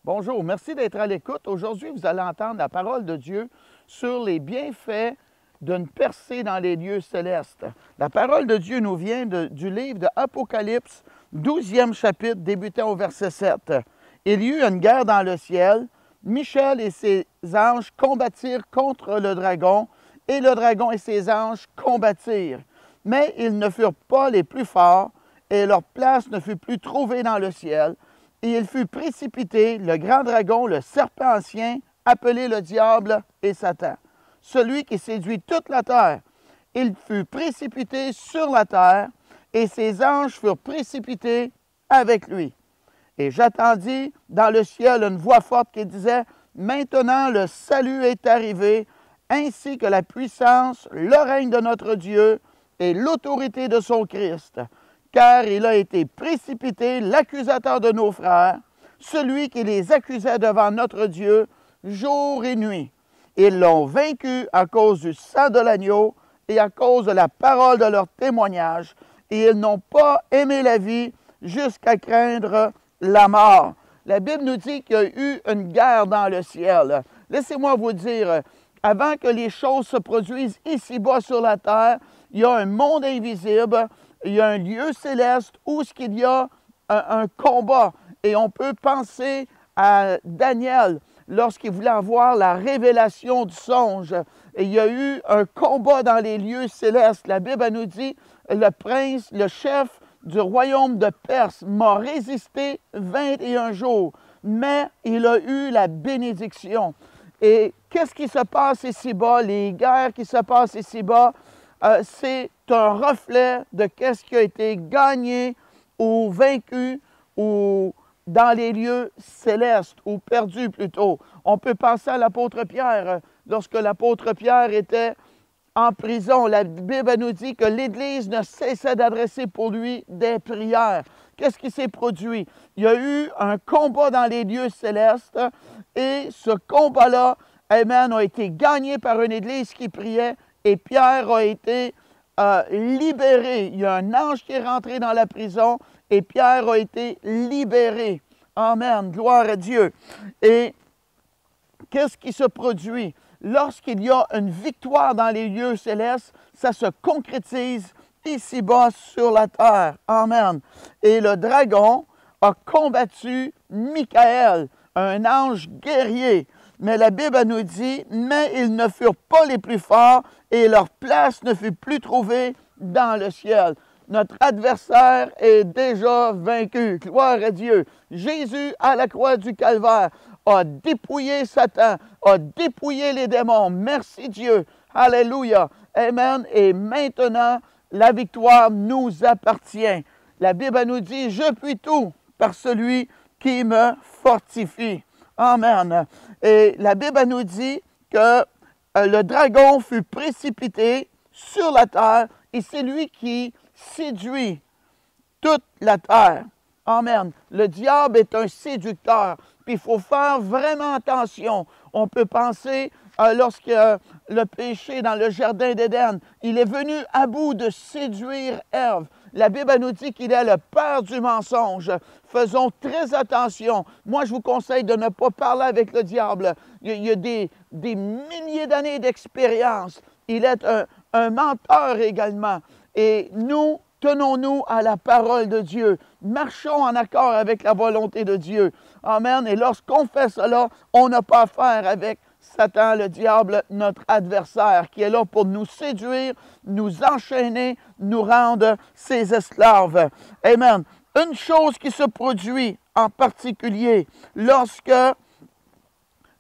Bonjour, merci d'être à l'écoute. Aujourd'hui, vous allez entendre la parole de Dieu sur les bienfaits d'une percée dans les lieux célestes. La parole de Dieu nous vient du livre de Apocalypse, 12e chapitre, débutant au verset 7. Il y eut une guerre dans le ciel. Michel et ses anges combattirent contre le dragon, et le dragon et ses anges combattirent. Mais ils ne furent pas les plus forts, et leur place ne fut plus trouvée dans le ciel. Et il fut précipité, le grand dragon, le serpent ancien, appelé le diable et Satan, celui qui séduit toute la terre. Il fut précipité sur la terre, et ses anges furent précipités avec lui. Et j'entendis dans le ciel une voix forte qui disait, « Maintenant le salut est arrivé, ainsi que la puissance, le règne de notre Dieu et l'autorité de son Christ. Car il a été précipité, l'accusateur de nos frères, celui qui les accusait devant notre Dieu jour et nuit. Ils l'ont vaincu à cause du sang de l'agneau et à cause de la parole de leur témoignage, et ils n'ont pas aimé la vie jusqu'à craindre la mort. » La Bible nous dit qu'il y a eu une guerre dans le ciel. Laissez-moi vous dire, avant que les choses se produisent ici-bas sur la terre, il y a un monde invisible, il y a un lieu céleste où il y a un combat. Et on peut penser à Daniel lorsqu'il voulait avoir la révélation du songe. Et il y a eu un combat dans les lieux célestes. La Bible nous dit, le prince, le chef du royaume de Perse m'a résisté 21 jours, mais il a eu la bénédiction. Et qu'est-ce qui se passe ici-bas? Les guerres qui se passent ici-bas, c'est un reflet de qu'est-ce qui a été gagné ou vaincu ou dans les lieux célestes ou perdu plutôt. On peut penser à l'apôtre Pierre. Lorsque l'apôtre Pierre était en prison, la Bible nous dit que l'Église ne cessait d'adresser pour lui des prières. Qu'est-ce qui s'est produit? Il y a eu un combat dans les lieux célestes et ce combat-là, amen, a été gagné par une Église qui priait et Pierre a été libéré. Il y a un ange qui est rentré dans la prison et Pierre a été libéré. Amen, gloire à Dieu. Et qu'est-ce qui se produit? Lorsqu'il y a une victoire dans les lieux célestes, ça se concrétise ici-bas sur la terre. Amen. Et le dragon a combattu Michael, un ange guerrier. Mais la Bible nous dit, « Mais ils ne furent pas les plus forts et leur place ne fut plus trouvée dans le ciel. » Notre adversaire est déjà vaincu. Gloire à Dieu. Jésus, à la croix du Calvaire, a dépouillé Satan, a dépouillé les démons. Merci Dieu. Alléluia. Amen. Et maintenant, la victoire nous appartient. La Bible nous dit, « Je puis tout par celui qui me fortifie. » Amen. Et la Bible nous dit que le dragon fut précipité sur la terre et c'est lui qui séduit toute la terre. Amen. Le diable est un séducteur. Puis il faut faire vraiment attention. On peut penser lorsque le péché dans le jardin d'Éden, il est venu à bout de séduire Ève. La Bible nous dit qu'il est le père du mensonge. Faisons très attention. Moi, je vous conseille de ne pas parler avec le diable. Il y a des milliers d'années d'expérience. Il est un menteur également. Et nous, tenons-nous à la parole de Dieu. Marchons en accord avec la volonté de Dieu. Amen. Et lorsqu'on fait cela, on n'a pas affaire avec Satan, le diable, notre adversaire, qui est là pour nous séduire, nous enchaîner, nous rendre ses esclaves. Amen. Une chose qui se produit en particulier lorsque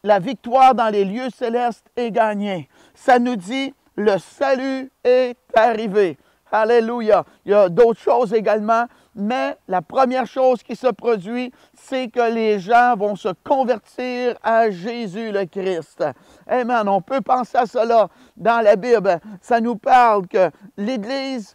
la victoire dans les lieux célestes est gagnée, ça nous dit le salut est arrivé. Alléluia. Il y a d'autres choses également, mais la première chose qui se produit, c'est que les gens vont se convertir à Jésus le Christ. Amen. On peut penser à cela dans la Bible. Ça nous parle que l'Église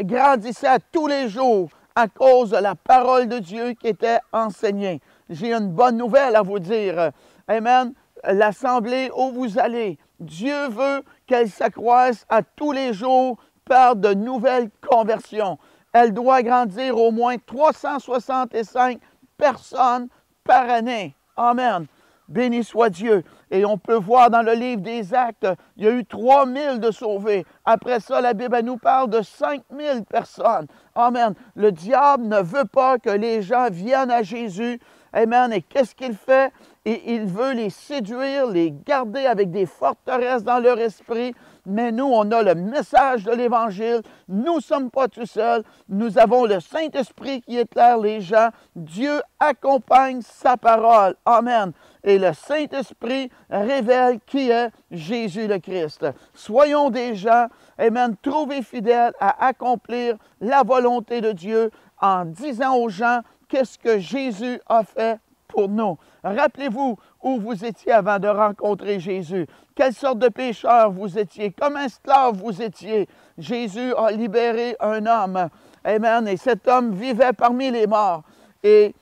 grandissait à tous les jours à cause de la parole de Dieu qui était enseignée. J'ai une bonne nouvelle à vous dire. Amen. L'assemblée où vous allez, Dieu veut qu'elle s'accroisse à tous les jours par de nouvelles conversions. Elle doit grandir au moins 365 personnes par année. Amen. Béni soit Dieu. Et on peut voir dans le livre des Actes, il y a eu 3000 de sauvés. Après ça, la Bible nous parle de 5000 personnes. Amen. Le diable ne veut pas que les gens viennent à Jésus. Amen. Et qu'est-ce qu'il fait? Et il veut les séduire, les garder avec des forteresses dans leur esprit. Mais nous, on a le message de l'Évangile. Nous ne sommes pas tout seuls. Nous avons le Saint-Esprit qui éclaire les gens. Dieu accompagne sa parole. Amen. Et le Saint-Esprit révèle qui est Jésus le Christ. Soyons des gens, amen, trouvés fidèles à accomplir la volonté de Dieu en disant aux gens qu'est-ce que Jésus a fait pour nous. Rappelez-vous où vous étiez avant de rencontrer Jésus. Quelle sorte de pécheur vous étiez. Comme un esclave vous étiez. Jésus a libéré un homme. Amen. Et cet homme vivait parmi les morts. Et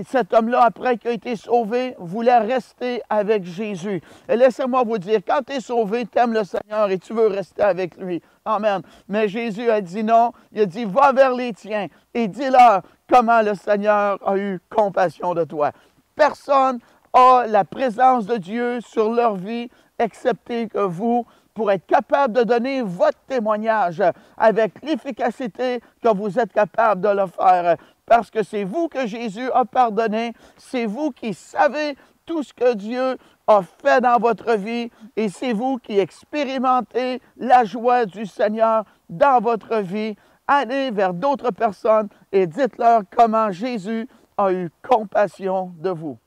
cet homme-là, après qu'il a été sauvé, voulait rester avec Jésus. Et laissez-moi vous dire, quand tu es sauvé, tu aimes le Seigneur et tu veux rester avec lui. Amen. Mais Jésus a dit non. Il a dit, va vers les tiens et dis-leur comment le Seigneur a eu compassion de toi. Personne n'a la présence de Dieu sur leur vie, excepté que vous, pour être capable de donner votre témoignage avec l'efficacité que vous êtes capable de le faire. Parce que c'est vous que Jésus a pardonné, c'est vous qui savez tout ce que Dieu a fait dans votre vie et c'est vous qui expérimentez la joie du Seigneur dans votre vie. Allez vers d'autres personnes et dites-leur comment Jésus a eu compassion de vous.